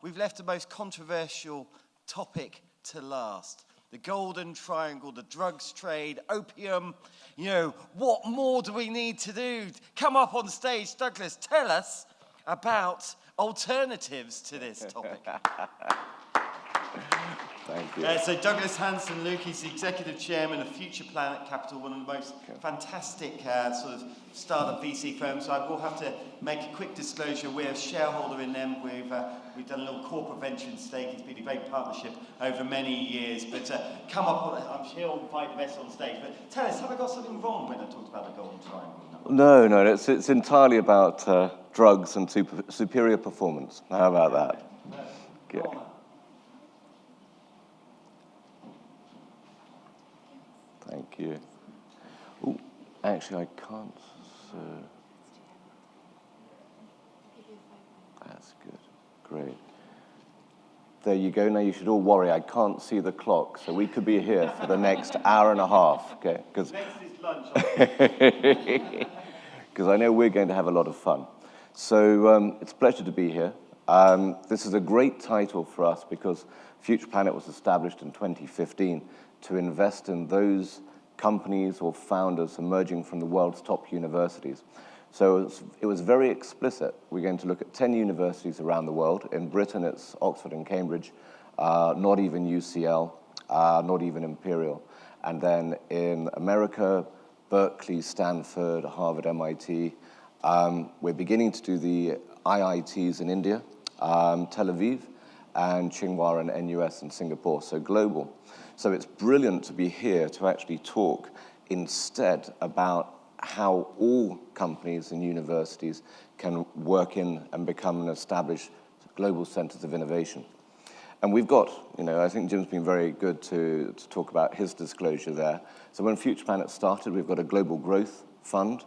we've left the most controversial topic to last. The Golden Triangle, the drugs trade, opium. You know, what more do we need to do? Come up on stage, Douglas, tell us about alternatives to this topic. Thank you. So Douglas Hansen-Luke, he's the Executive Chairman of Future Planet Capital, one of the most fantastic sort of startup VC firms. So I will have to make a quick disclosure. We're a shareholder in them. We've done a little corporate venture in stake. It's been a great partnership over many years. But come up on, I'm sure I'll invite the best on stage. But tell us, have I got something wrong when I talked about the Golden Triangle? No, it's entirely about drugs and superior performance. How about that? No. Okay. Thank you. Ooh, actually, I can't. That's good. Great. There you go. Now you should all worry. I can't see the clock, so we could be here for the next hour and a half. Okay? Because I know we're going to have a lot of fun. So it's a pleasure to be here. This is a great title for us because Future Planet was established in 2015 to invest in those companies or founders emerging from the world's top universities. So it was very explicit. We're going to look at 10 universities around the world. In Britain, it's Oxford and Cambridge, not even UCL, not even Imperial. And then in America, Berkeley, Stanford, Harvard, MIT. We're beginning to do the IITs in India, Tel Aviv, and Tsinghua and NUS in Singapore, so global. So it's brilliant to be here to actually talk instead about how all companies and universities can work in and become and establish global centers of innovation. And we've got, I think Jim's been very good to talk about his disclosure there. So when Future Planet started, we've got a global growth fund.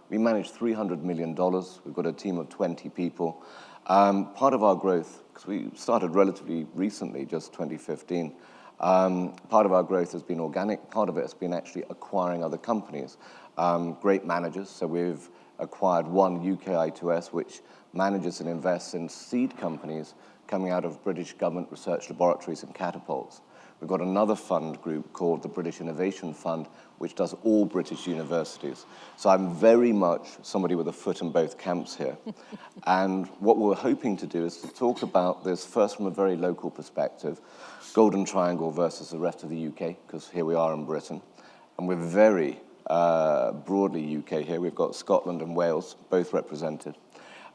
We manage $300 million. We've got a team of 20 people. Part of our growth, because we started relatively recently, just 2015, part of our growth has been organic. Part of it has been actually acquiring other companies, great managers. So we've acquired one UKI2S, which manages and invests in seed companies coming out of British government research laboratories and catapults. We've got another fund group called the British Innovation Fund, which does all British universities. So I'm very much somebody with a foot in both camps here. And what we're hoping to do is to talk about this first from a very local perspective, Golden Triangle versus the rest of the UK, because here we are in Britain. And we're very broadly UK here. We've got Scotland and Wales, both represented.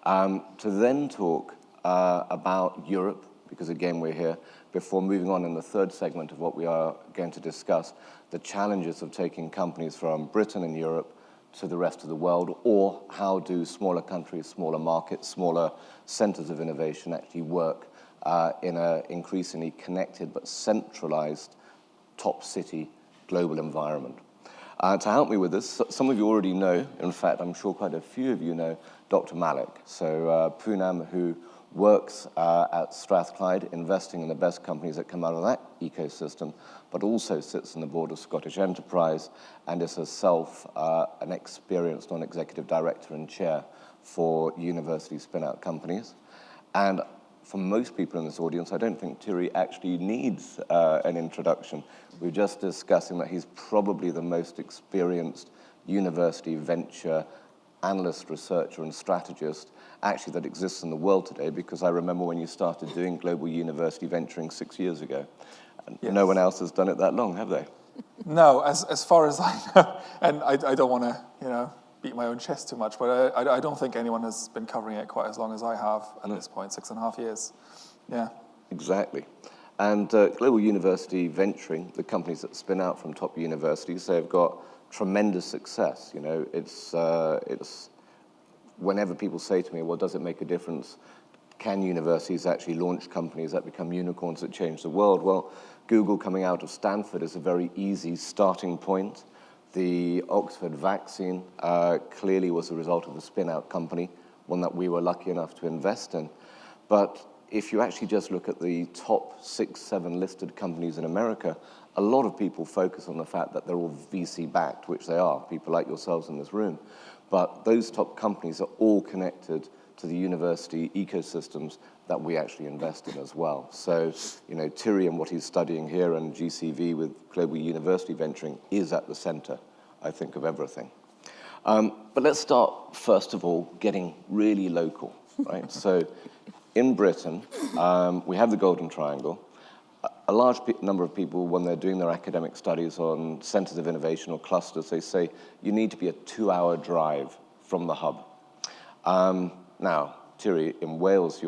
To then talk about Europe, because again, we're here, before moving on in the third segment of what we are going to discuss, the challenges of taking companies from Britain and Europe to the rest of the world, or how do smaller countries, smaller markets, smaller centers of innovation actually work in an increasingly connected but centralized top city global environment. To help me with this, some of you already know, in fact, I'm sure quite a few of you know, Dr. Malik. So Poonam, who works at Strathclyde, investing in the best companies that come out of that ecosystem, but also sits on the board of Scottish Enterprise and is herself an experienced non-executive director and chair for university spin-out companies. And for most people in this audience, I don't think Thierry actually needs an introduction. We're just discussing that he's probably the most experienced university venture analyst, researcher, and strategist actually that exists in the world today, because I remember when you started doing global university venturing 6 years ago. And yes. No one else has done it that long, have they? No, as far as I know, and I don't want to, beat my own chest too much, but I don't think anyone has been covering it quite as long as I have at this point, 6.5 years. Yeah. Exactly. And global university venturing, the companies that spin out from top universities, they've got tremendous success. It's whenever people say to me, well, does it make a difference? Can universities actually launch companies that become unicorns that change the world? Well, Google coming out of Stanford is a very easy starting point. The Oxford vaccine clearly was a result of the spin-out company, one that we were lucky enough to invest in. But if you actually just look at the top 6, 7 listed companies in America, a lot of people focus on the fact that they're all VC-backed, which they are, people like yourselves in this room. But those top companies are all connected to the university ecosystems that we actually invest in as well. So, you know, Thierry and what he's studying here and GCV with Global University Venturing is at the center, I think, of everything. But let's start, first of all, getting really local, right? So in Britain, we have the Golden Triangle. A large number of people, when they're doing their academic studies on centers of innovation or clusters, they say you need to be a 2-hour drive from the hub. Now, Thierry, in Wales,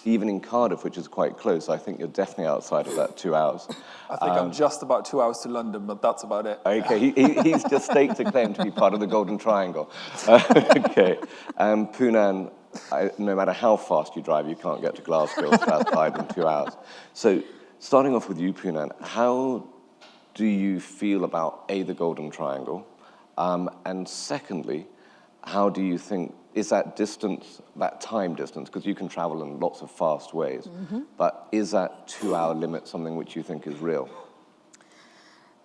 even in Cardiff, which is quite close, I think you're definitely outside of that 2 hours. I think I'm just about 2 hours to London, but that's about it. Okay, he's just staked a claim to be part of the Golden Triangle. Okay, Poonam, no matter how fast you drive, you can't get to Glasgow or Strathclyde in 2 hours. So, starting off with you, Poonam, how do you feel about, A, the Golden Triangle, and secondly, how do you think, is that distance, that time distance, because you can travel in lots of fast ways, but is that 2-hour limit something which you think is real?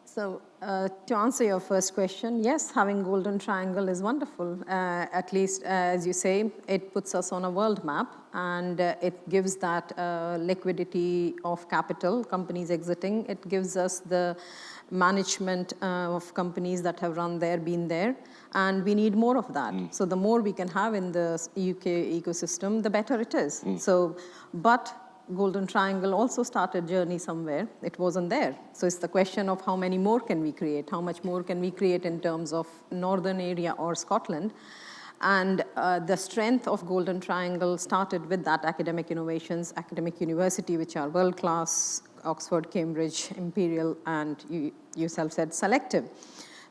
So to answer your first question, yes, having Golden Triangle is wonderful. At least, as you say, it puts us on a world map, and it gives that liquidity of capital, companies exiting. It gives us the management of companies that have run there, been there, and we need more of that. So the more we can have in the UK ecosystem, the better it is. So, but Golden Triangle also started journey somewhere. It wasn't there. So it's the question of how many more can we create? How much more can we create in terms of northern area or Scotland? And the strength of Golden Triangle started with that academic innovations, academic university, which are world-class, Oxford, Cambridge, Imperial, and you yourself said selective.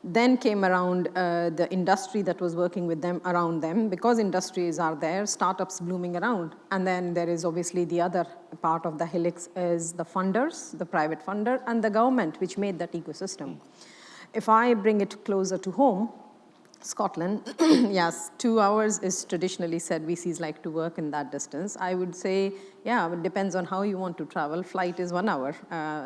Then came around the industry that was working with them, around them, because industries are there, startups blooming around. And then there is obviously the other part of the helix is the funders, the private funder, and the government, which made that ecosystem. If I bring it closer to home, Scotland, yes, 2 hours is traditionally said VCs like to work in that distance. I would say, yeah, it depends on how you want to travel. Flight is 1 hour.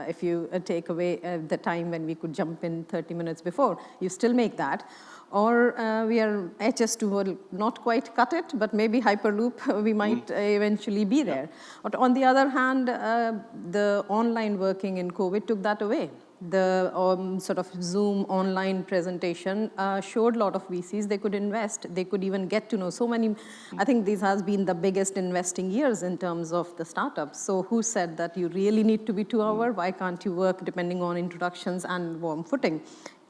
If you take away the time when we could jump in 30 minutes before, you still make that. Or we are HS2 will not quite cut it, but maybe Hyperloop, we might eventually be there. But on the other hand, the online working in COVID took that away. The sort of Zoom online presentation showed a lot of VCs. They could invest. They could even get to know so many. I think this has been the biggest investing years in terms of the startups. So who said that you really need to be 2 hours? Why can't you work depending on introductions and warm footing?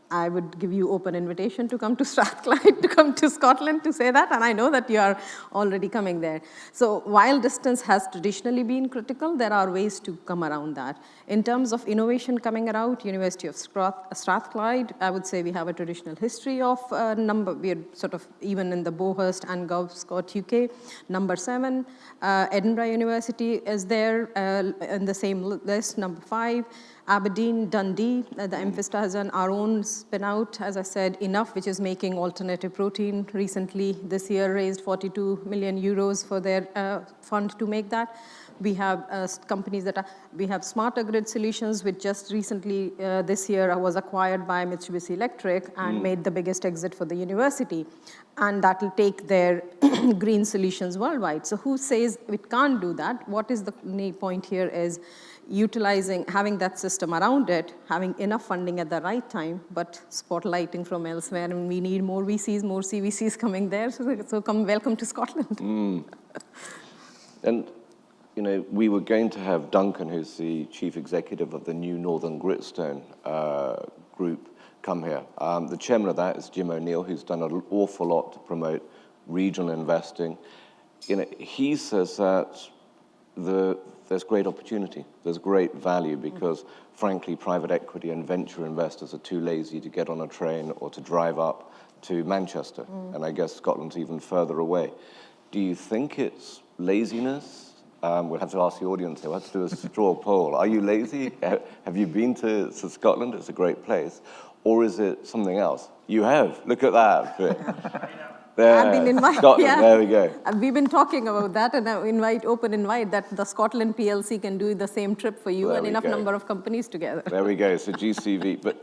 I would give you open invitation to come to Strathclyde, to come to Scotland to say that, and I know that you are already coming there. So while distance has traditionally been critical, there are ways to come around that. In terms of innovation coming around, University of Strathclyde, I would say we have a traditional history of we are sort of even in the Beauhurst and GovScot UK, number 7. Edinburgh University is there in the same list, number 5. Aberdeen, Dundee, the Emphista has done our own spin out, as I said, Enough, which is making alternative protein. Recently, this year, raised 42 million euros for their fund to make that. We have companies that we have Smarter Grid Solutions, which just recently, this year, was acquired by Mitsubishi Electric and made the biggest exit for the university. And that will take their green solutions worldwide. So who says it can't do that? What is the point here is utilizing, having that system around it, having enough funding at the right time, but spotlighting from elsewhere. And we need more VCs, more CVCs coming there. So welcome to Scotland. And, you know, we were going to have Duncan, who's the chief executive of the new Northern Gritstone group, come here. The chairman of that is Jim O'Neill, who's done an awful lot to promote regional investing. You know, he says that there's great opportunity, there's great value because, frankly, private equity and venture investors are too lazy to get on a train or to drive up to Manchester, and I guess Scotland's even further away. Do you think it's laziness? We'll have to ask the audience here. We'll have to do a straw poll. Are you lazy? Have you been to Scotland? It's a great place. Or is it something else? You have. Look at that. There. I've been invited. Scotland, there we go. We've been talking about that, and I open invite that the Scotland PLC can do the same trip for you and enough number of companies together. There we go, so GCV. But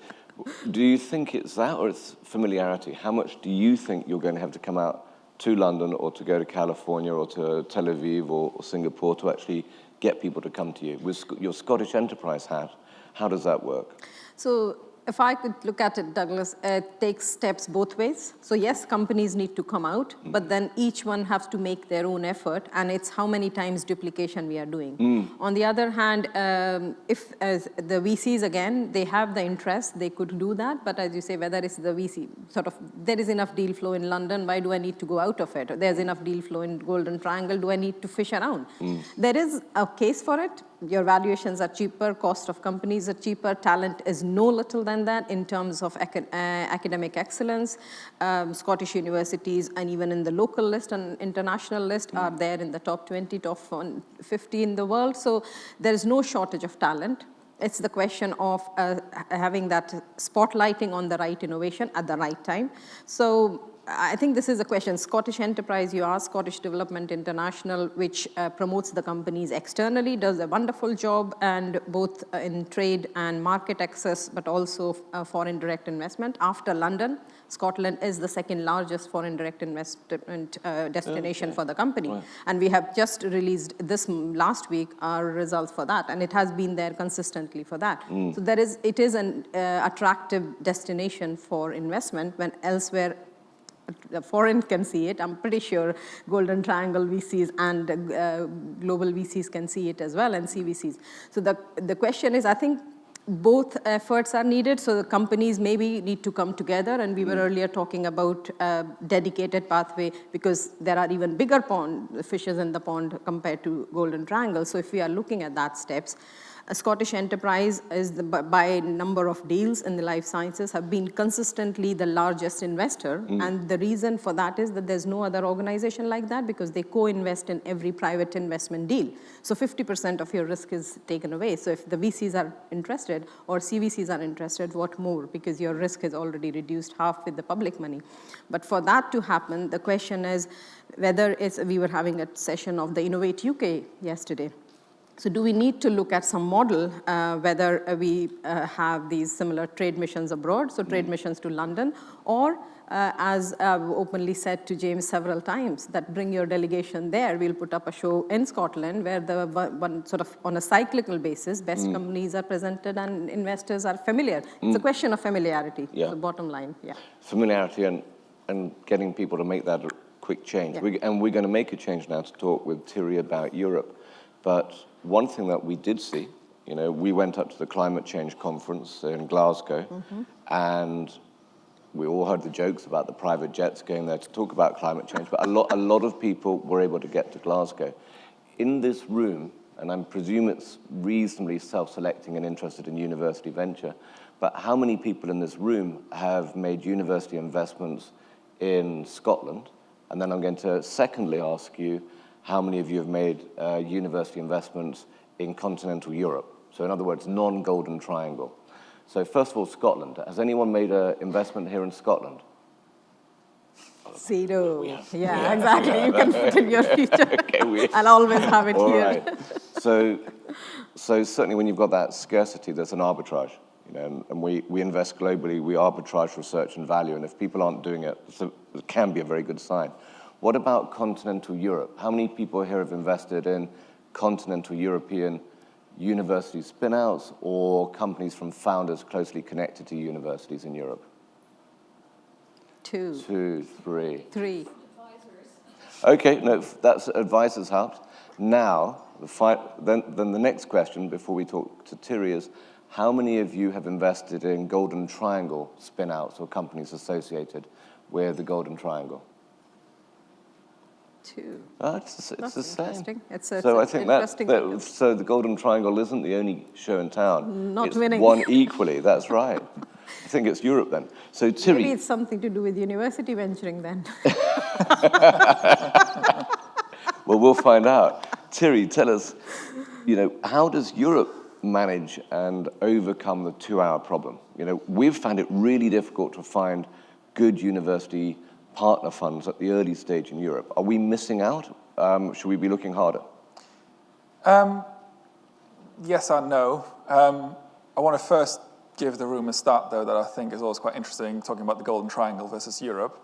do you think it's that or it's familiarity? How much do you think you're going to have to come out to London or to go to California or to Tel Aviv or Singapore to actually get people to come to you? With your Scottish enterprise hat, how does that work? So if I could look at it, Douglas, it takes steps both ways. So yes, companies need to come out, but then each one has to make their own effort, and it's how many times duplication we are doing. On the other hand, if as the VCs, again, they have the interest, they could do that, but as you say, whether it's the VC, sort of, there is enough deal flow in London, why do I need to go out of it? There's enough deal flow in Golden Triangle, do I need to fish around? There is a case for it. Your valuations are cheaper, cost of companies are cheaper, talent is no little than that in terms of academic excellence. Scottish universities, and even in the local list and international list, are there in the top 20, top 50 in the world. So there is no shortage of talent. It's the question of having that spotlighting on the right innovation at the right time. So I think this is a question. Scottish enterprise, you ask, Scottish Development International, which promotes the companies externally, does a wonderful job, and both in trade and market access, but also foreign direct investment. After London, Scotland is the second largest foreign direct investment destination for the company. Right. And we have just released this last week our results for that, and it has been there consistently for that. So it is an attractive destination for investment when elsewhere the foreign can see it. I'm pretty sure Golden Triangle VCs and global VCs can see it as well, and CVCs. So the question is, I think both efforts are needed. So the companies maybe need to come together, and we were earlier talking about a dedicated pathway because there are even bigger fishes in the pond compared to Golden Triangle. So if we are looking at that steps, a Scottish enterprise is, by number of deals in the life sciences, have been consistently the largest investor. And the reason for that is that there's no other organization like that because they co-invest in every private investment deal. So 50% of your risk is taken away. So if the VCs are interested or CVCs are interested, what more? Because your risk is already reduced half with the public money. But for that to happen, the question is whether we were having a session of the Innovate UK yesterday. So do we need to look at some model, whether we have these similar trade missions abroad, so trade missions to London, or as I've openly said to James several times, that bring your delegation there. We'll put up a show in Scotland where the one sort of on a cyclical basis, best companies are presented and investors are familiar. It's a question of familiarity, the bottom line. Familiarity and getting people to make that quick change. And we're going to make a change now to talk with Thierry about Europe. But one thing that we did see, we went up to the climate change conference in Glasgow, and we all heard the jokes about the private jets going there to talk about climate change, but a lot of people were able to get to Glasgow. In this room, and I presume it's reasonably self-selecting and interested in university venture, but how many people in this room have made university investments in Scotland? And then I'm going to secondly ask you, how many of you have made university investments in continental Europe? So in other words, non-Golden Triangle. So first of all, Scotland. Has anyone made an investment here in Scotland? Zero. Yeah, exactly. You can put in your future. I'll always have it here. Right. So certainly when you've got that scarcity, there's an arbitrage. And we invest globally, we arbitrage research and value, and if people aren't doing it, it can be a very good sign. What about continental Europe? How many people here have invested in continental European university spin-outs or companies from founders closely connected to universities in Europe? 2. 2, 3. 3. Okay, no, that's advisors helped. Now, then the next question before we talk to Thierry is, how many of you have invested in Golden Triangle spin-outs or companies associated with the Golden Triangle? 2. It's the same. Interesting. So I think so the Golden Triangle isn't the only show in town. Not it's winning. Won equally. That's right. I think it's Europe then. So Thierry, maybe it's something to do with university venturing then. Well, we'll find out. Thierry, tell us, how does Europe manage and overcome the 2-hour problem? We've found it really difficult to find good university partner funds at the early stage in Europe. Are we missing out? Should we be looking harder? Yes and no. I want to first give the room a start, though, that I think is always quite interesting, talking about the Golden Triangle versus Europe.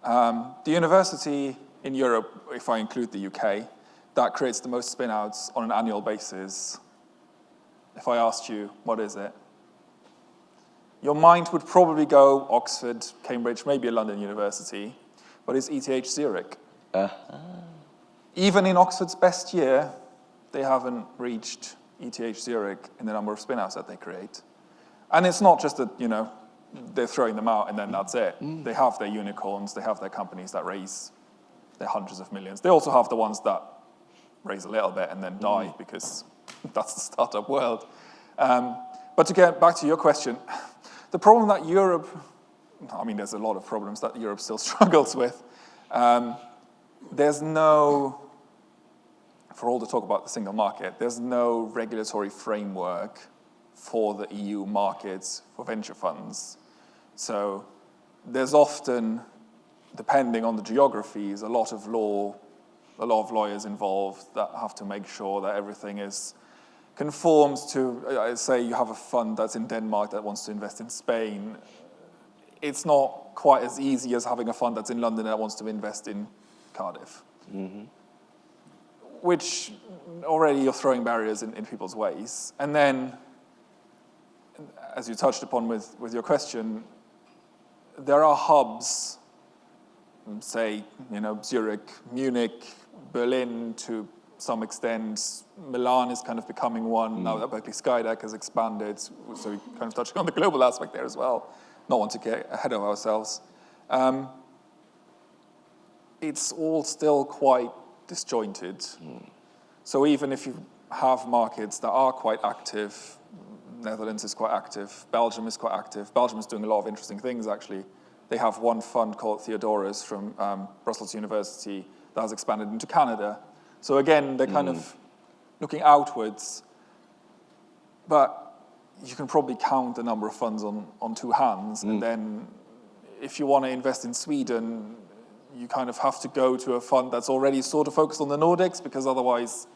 The university in Europe, if I include the UK, that creates the most spin-outs on an annual basis. If I asked you, what is it? Your mind would probably go Oxford, Cambridge, maybe a London university, but it's ETH Zurich. Even in Oxford's best year, they haven't reached ETH Zurich in the number of spin-outs that they create. And it's not just that, they're throwing them out and then that's it. They have their unicorns, they have their companies that raise their hundreds of millions. They also have the ones that raise a little bit and then die because that's the startup world. But to get back to your question, the problem that Europe, there's a lot of problems that Europe still struggles with. There's no, for all the talk about the single market, there's no regulatory framework for the EU markets for venture funds. So there's often, depending on the geographies, a lot of lawyers involved that have to make sure that everything conforms to, say you have a fund that's in Denmark that wants to invest in Spain. It's not quite as easy as having a fund that's in London that wants to invest in Cardiff. Which already you're throwing barriers in people's ways. And then, as you touched upon with your question, there are hubs, say, Zurich, Munich, Berlin to some extent. Milan is kind of becoming one now that Berkeley Skydeck has expanded, so we're kind of touching on the global aspect there as well. Not want to get ahead of ourselves. It's all still quite disjointed. So even if you have markets that are quite active, Netherlands is quite active, Belgium is quite active. Belgium is doing a lot of interesting things, actually. They have one fund called Theodorus from Brussels University that has expanded into Canada. So again, they're kind of looking outwards, but you can probably count the number of funds on two hands. And then if you want to invest in Sweden, you kind of have to go to a fund that's already sort of focused on the Nordics, because otherwise,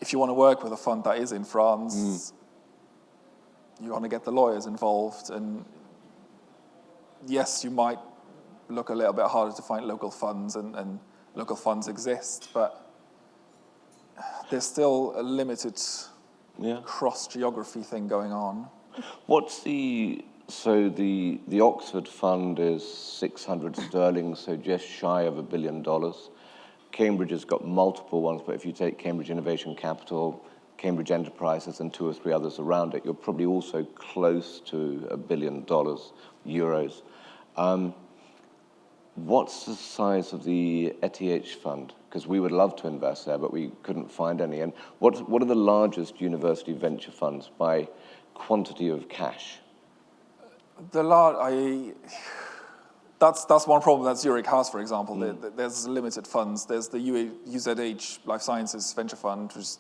if you want to work with a fund that is in France, you want to get the lawyers involved. And yes, you might look a little bit harder to find local funds, and local funds exist, but there's still a limited cross-geography thing going on. What's the Oxford fund is 600 sterling, so just shy of $1 billion. Cambridge has got multiple ones, but if you take Cambridge Innovation Capital, Cambridge Enterprises, and 2 or 3 others around it, you're probably also close to $1 billion, euros. What's the size of the ETH fund? Because we would love to invest there, but we couldn't find any. And what are the largest university venture funds by quantity of cash? That's one problem that Zurich has, for example. There's limited funds. There's the UZH Life Sciences Venture Fund, which is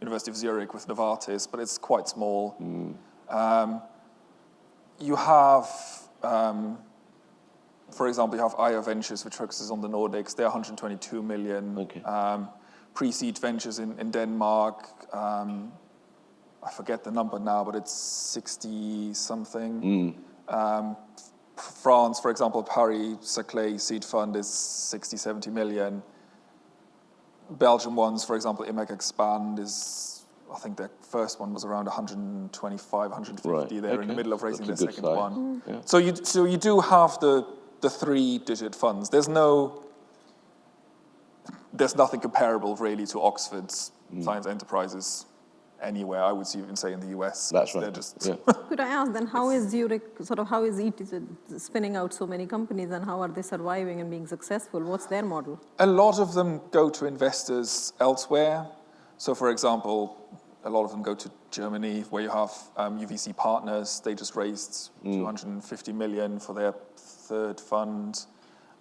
University of Zurich with Novartis, but it's quite small. You have, for example, you have IO Ventures, which focuses on the Nordics. They're 122 million. Okay. Pre-seed Ventures in Denmark. I forget the number now, but it's 60-something. France, for example, Paris Saclay Seed Fund is 60, 70 million. Belgium ones, for example, IMEC Expand is, I think their first one was around 125, 150. Right. They're in the middle of raising their second size. one. Yeah. So you do have the 3-digit funds. There's nothing comparable really to Oxford's Science Enterprises anywhere. I would even say in the US. That's right. They're just Could I ask then, how is Zurich, how is it spinning out so many companies, and how are they surviving and being successful? What's their model? A lot of them go to investors elsewhere. So for example, a lot of them go to Germany, where you have UVC Partners. They just raised 250 million for their third fund.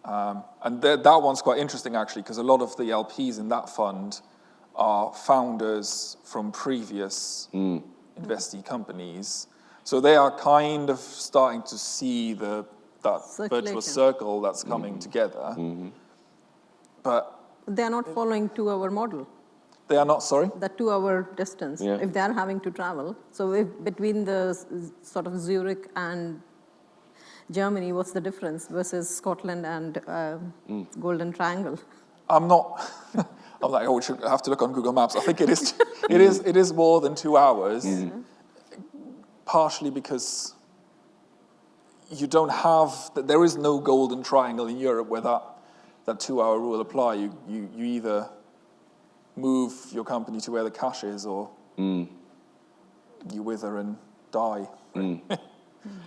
And that one's quite interesting, actually, because a lot of the LPs in that fund are founders from previous investee companies. So they are kind of starting to see that virtuous circle that's coming together. But They are not following 2-hour model. they are not, sorry? The 2-hour distance, if they are having to travel. So if between the sort of Zurich and Germany, what's the difference versus Scotland and Golden Triangle? I'm not. I'm like, oh, we should have to look on Google Maps. I think it is. It is more than 2 hours. Partially because you don't have. There is no Golden Triangle in Europe where that 2-hour rule apply. You either move your company to where the cash is, or you wither and die.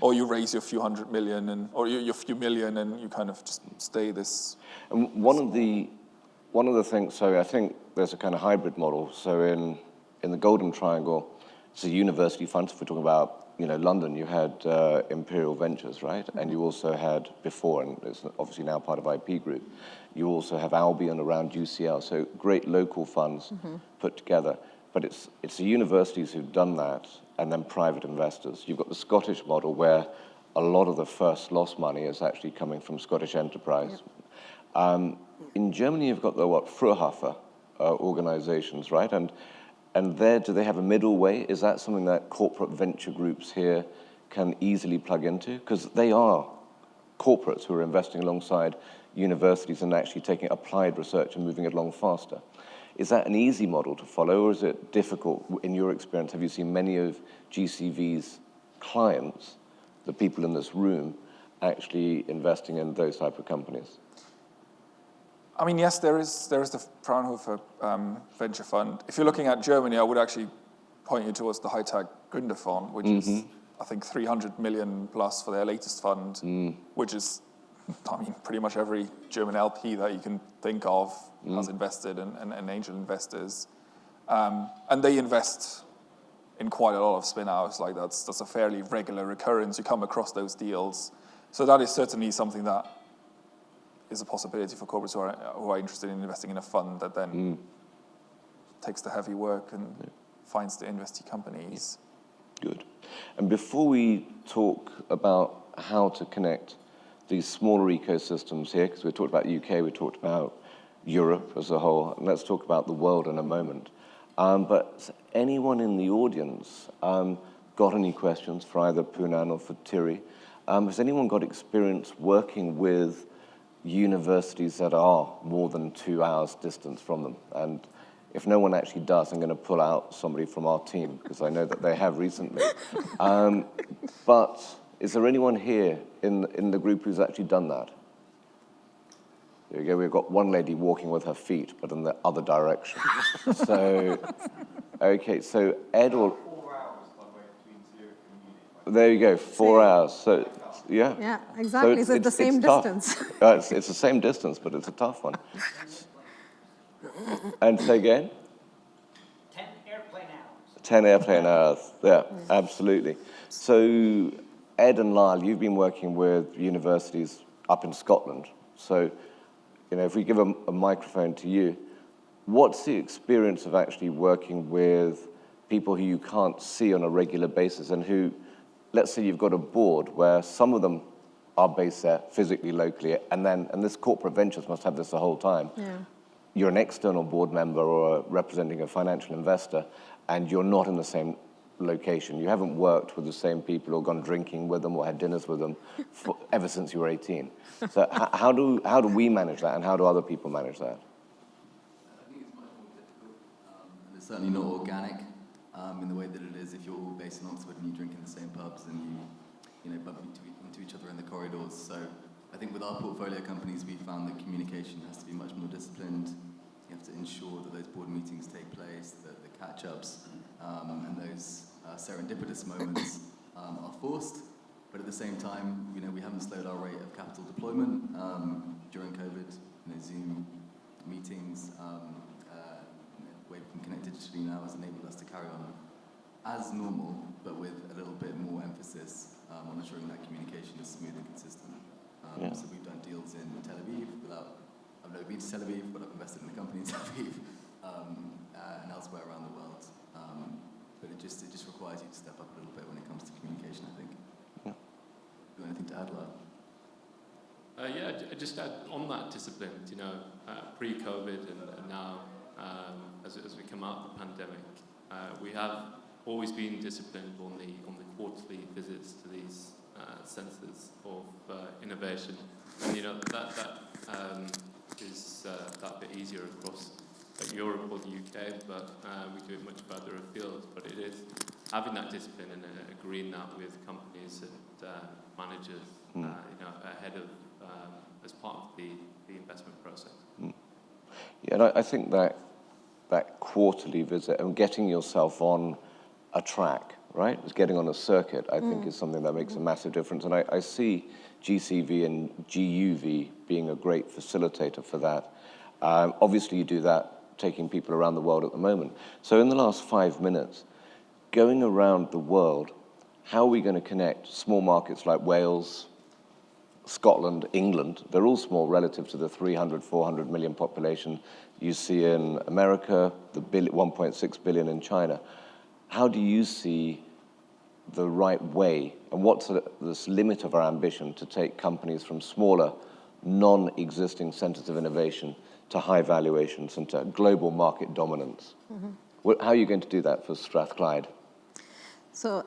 Or you raise your few hundred million, or your few million, and you kind of just stay this. And one of the things, so I think there's a kind of hybrid model. So in the Golden Triangle, it's a university fund. So if we're talking about, London, you had Imperial Ventures, right? And you also had before, and it's obviously now part of IP Group, you also have Albion around UCL. So great local funds put together. But it's the universities who've done that, and then private investors. You've got the Scottish model where a lot of the first loss money is actually coming from Scottish enterprise. In Germany, you've got the Fraunhofer organizations, right? And there, do they have a middle way? Is that something that corporate venture groups here can easily plug into? Because they are corporates who are investing alongside universities and actually taking applied research and moving it along faster. Is that an easy model to follow, or is it difficult? In your experience, have you seen many of GCV's clients, the people in this room, actually investing in those type of companies? I mean, yes, there is the Fraunhofer venture fund. If you're looking at Germany, I would actually point you towards the High-Tech Gründerfonds, which is, I think, 300 million plus for their latest fund, which is, I mean, pretty much every German LP that you can think of has invested, and angel investors. And they invest in quite a lot of spin-outs. Like that's a fairly regular recurrence. You come across those deals. So that is certainly something that is a possibility for corporates who are interested in investing in a fund that then takes the heavy work and finds the investee companies. Good. And before we talk about how to connect these smaller ecosystems here, because we talked about UK, we talked about Europe as a whole, and let's talk about the world in a moment. But anyone in the audience got any questions for either Poonam or for Thierry? Has anyone got experience working with universities that are more than 2 hours distance from them? And if no one actually does, I'm going to pull out somebody from our team, because I know that they have recently. But is there anyone here in the group who's actually done that? There you go. We've got one lady walking with her feet, but in the other direction. So, okay. So Ed or 4 hours, by the way, between Zurich and Munich. there you go. 4 hours. So yeah. Yeah, exactly. So it's the same distance. It's the same distance, but it's a tough one. And say again. 10 airplane hours. 10 airplane hours. Yeah, absolutely. So Ed and Lyle, you've been working with universities up in Scotland. So, if we give a microphone to you, what's the experience of actually working with people who you can't see on a regular basis, and who, let's say you've got a board where some of them are based there physically, locally, and this corporate ventures must have this the whole time. Yeah. You're an external board member or representing a financial investor, and you're not in the same location. You haven't worked with the same people or gone drinking with them or had dinners with them ever since you were 18. So how do we manage that, and how do other people manage that? I think it's much more difficult, and it's certainly not organic in the way that it is if you're all based in Oxford and you drink in the same pubs and you bump into each other in the corridors. So I think with our portfolio companies, we found that communication has to be much more disciplined. You have to ensure that those board meetings take place, that the catch-ups and those serendipitous moments are forced. But at the same time, we haven't slowed our rate of capital deployment during COVID. Zoom meetings, way we can connect digitally now has enabled us to carry on as normal, but with a little bit more emphasis on ensuring that communication is smooth and consistent. So we've done deals in Tel Aviv I've never been to Tel Aviv, but I've invested in a company in Tel Aviv and elsewhere around the world. But it just requires you to step up a little bit when it comes to communication, I think. Yeah. You got anything to add, Lyle? Yeah, just add on that discipline, pre-COVID and now, as we come out of the pandemic, we have always been disciplined on the quarterly visits to these centres of innovation. And is that bit easier across Europe or the UK, but we do it much further afield. But it is having that discipline and agreeing that with companies and managers, ahead of as part of the investment process. Yeah, and I think that quarterly visit and getting yourself on a track, right? It's getting on a circuit, I think, is something that makes a massive difference. And I see GCV and GUV being a great facilitator for that. Obviously, you do that taking people around the world at the moment. So in the last 5 minutes, going around the world, how are we going to connect small markets like Wales, Scotland, England? They're all small relative to the 300, 400 million population you see in America, the 1.6 billion in China. How do you see the right way, and what's this limit of our ambition to take companies from smaller, non-existing centers of innovation to high valuations and to global market dominance? How are you going to do that for Strathclyde? So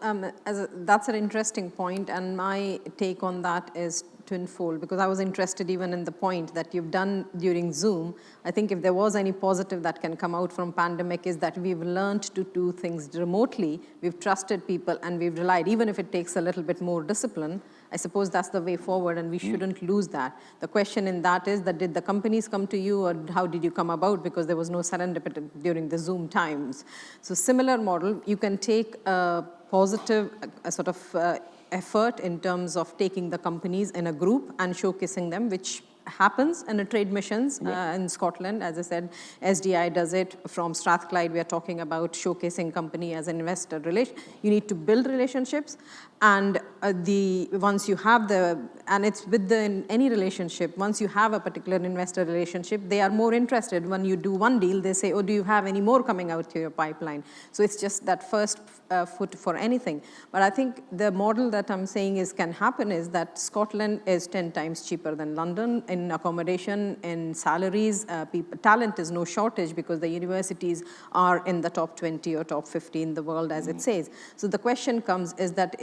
that's an interesting point, and my take on that is twofold, because I was interested even in the point that you've done during Zoom. I think if there was any positive that can come out from pandemic is that we've learned to do things remotely, we've trusted people, and we've relied, even if it takes a little bit more discipline. I suppose that's the way forward, and we shouldn't lose that. The question in that is that did the companies come to you, or how did you come about? Because there was no serendipity during the Zoom times. So similar model, you can take a positive sort of effort in terms of taking the companies in a group and showcasing them, which happens in a trade missions in Scotland. As I said, SDI does it. From Strathclyde, we are talking about showcasing company as an investor relation. You need to build relationships, and once you have and it's with any relationship, once you have a particular investor relationship, they are more interested. When you do one deal, they say, oh, do you have any more coming out to your pipeline? So it's just that first foot for anything. But I think the model that I'm saying can happen is that Scotland is 10 times cheaper than London in accommodation, in salaries. Talent is no shortage because the universities are in the top 20 or top 50 in the world, as it says. So the question comes is that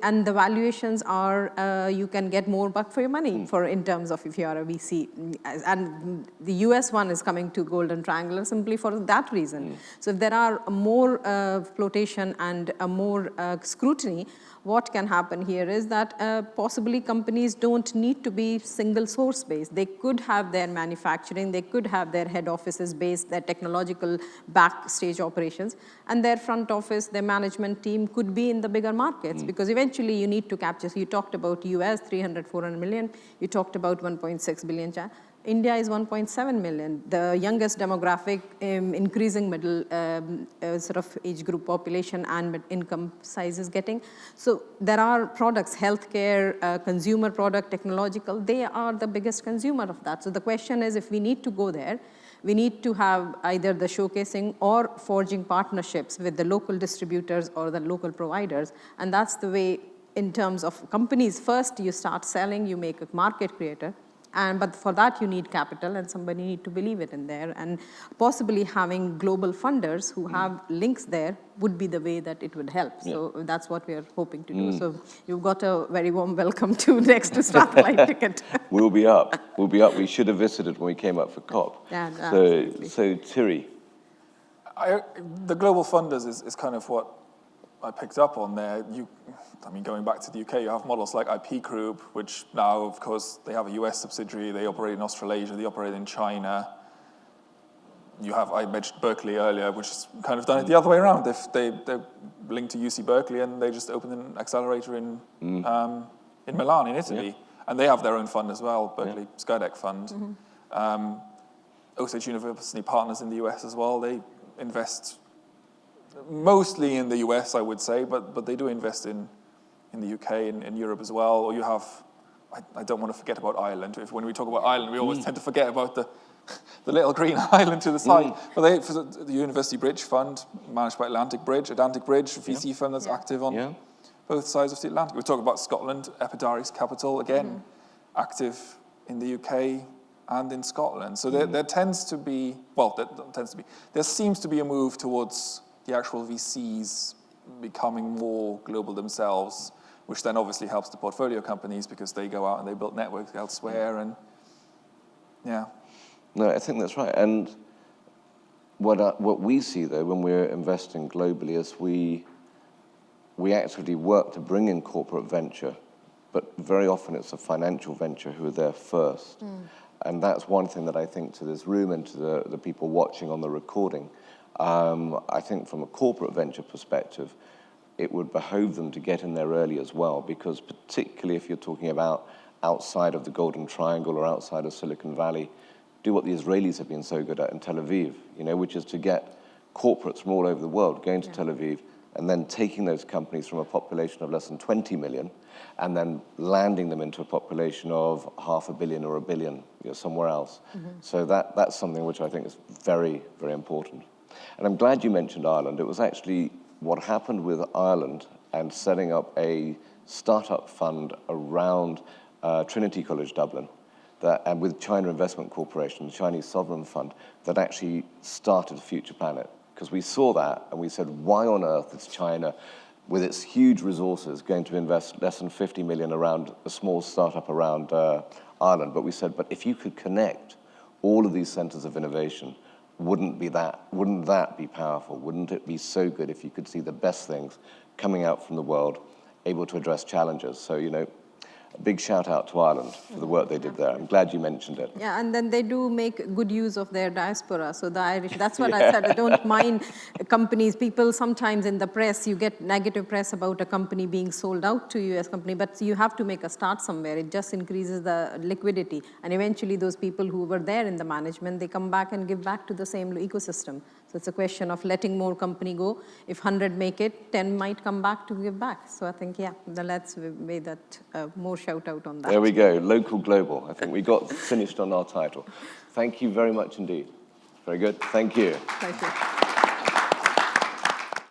and the valuations are, you can get more buck for your money in terms of if you are a VC. And the US one is coming to Golden Triangle simply for that reason. So if there are more flotation and a more scrutiny, what can happen here is that possibly companies don't need to be single source based. They could have their manufacturing, they could have their head offices based, their technological backstage operations, and their front office, their management team could be in the bigger markets, because eventually you need to capture. So you talked about US, 300, 400 million, you talked about 1.6 billion China. India is 1.7 million, the youngest demographic, increasing middle sort of age group population and income size is getting. So there are products, healthcare, consumer product, technological, they are the biggest consumer of that. So the question is, if we need to go there, we need to have either the showcasing or forging partnerships with the local distributors or the local providers. And that's the way in terms of companies. First, you start selling, you make a market creator. But for that, you need capital, and somebody need to believe it in there. And possibly having global funders who have links there would be the way that it would help. So that's what we are hoping to do. So you've got a very warm welcome to next to Strathclyde ticket. We'll be up. We'll be up. We should have visited when we came up for COP. Yeah, so Thierry. The global funders is kind of what I picked up on there. Going back to the UK, you have models like IP Group, which now, of course, they have a US subsidiary. They operate in Australasia. They operate in China. I mentioned Berkeley earlier, which has kind of done it the other way around. They're linked to UC Berkeley, and they just opened an accelerator in Milan, in Italy. And they have their own fund as well, Berkeley Skydeck Fund. Osage University Partners in the US as well. They invest mostly in the US, I would say, but they do invest in the UK and in Europe as well. Or you have, I don't want to forget about Ireland. When we talk about Ireland, we always tend to forget about the little green island to the side. But for the University Bridge Fund, managed by Atlantic Bridge, a VC fund that's active on both sides of the Atlantic. We talk about Scotland, Epidaris Capital, again, active in the UK and in Scotland. So there seems to be a move towards the actual VCs becoming more global themselves. which then obviously helps the portfolio companies because they go out and they build networks elsewhere, and yeah. No, I think that's right. And what we see, though, when we're investing globally is we actively work to bring in corporate venture, but very often it's a financial venture who are there first. And that's one thing that I think to this room and to the people watching on the recording, I think from a corporate venture perspective, it would behoove them to get in there early as well, because particularly if you're talking about outside of the Golden Triangle or outside of Silicon Valley, do what the Israelis have been so good at in Tel Aviv, which is to get corporates from all over the world going to Tel Aviv and then taking those companies from a population of less than 20 million and then landing them into a population of 500 million or 1 billion somewhere else. So that's something which I think is very, very important. And I'm glad you mentioned Ireland. It was actually what happened with Ireland and setting up a startup fund around Trinity College Dublin, and with China Investment Corporation, the Chinese sovereign fund, that actually started Future Planet. Because we saw that and we said, why on earth is China, with its huge resources, going to invest less than 50 million around a small startup around Ireland? But we said, but if you could connect all of these centers of innovation, wouldn't that be powerful? Wouldn't it be so good if you could see the best things coming out from the world, able to address challenges? So, a big shout out to Ireland for the work they did there. I'm glad you mentioned it. Yeah, and then they do make good use of their diaspora. So the Irish, that's what I said, I don't mind companies. People sometimes in the press, you get negative press about a company being sold out to a US company, but you have to make a start somewhere. It just increases the liquidity. And eventually those people who were there in the management, they come back and give back to the same ecosystem. So it's a question of letting more company go. If 100 make it, 10 might come back to give back. So I think, let's make that more shout out on that. There we go, local, global. I think we got finished on our title. Thank you very much indeed. Very good, thank you. Thank you.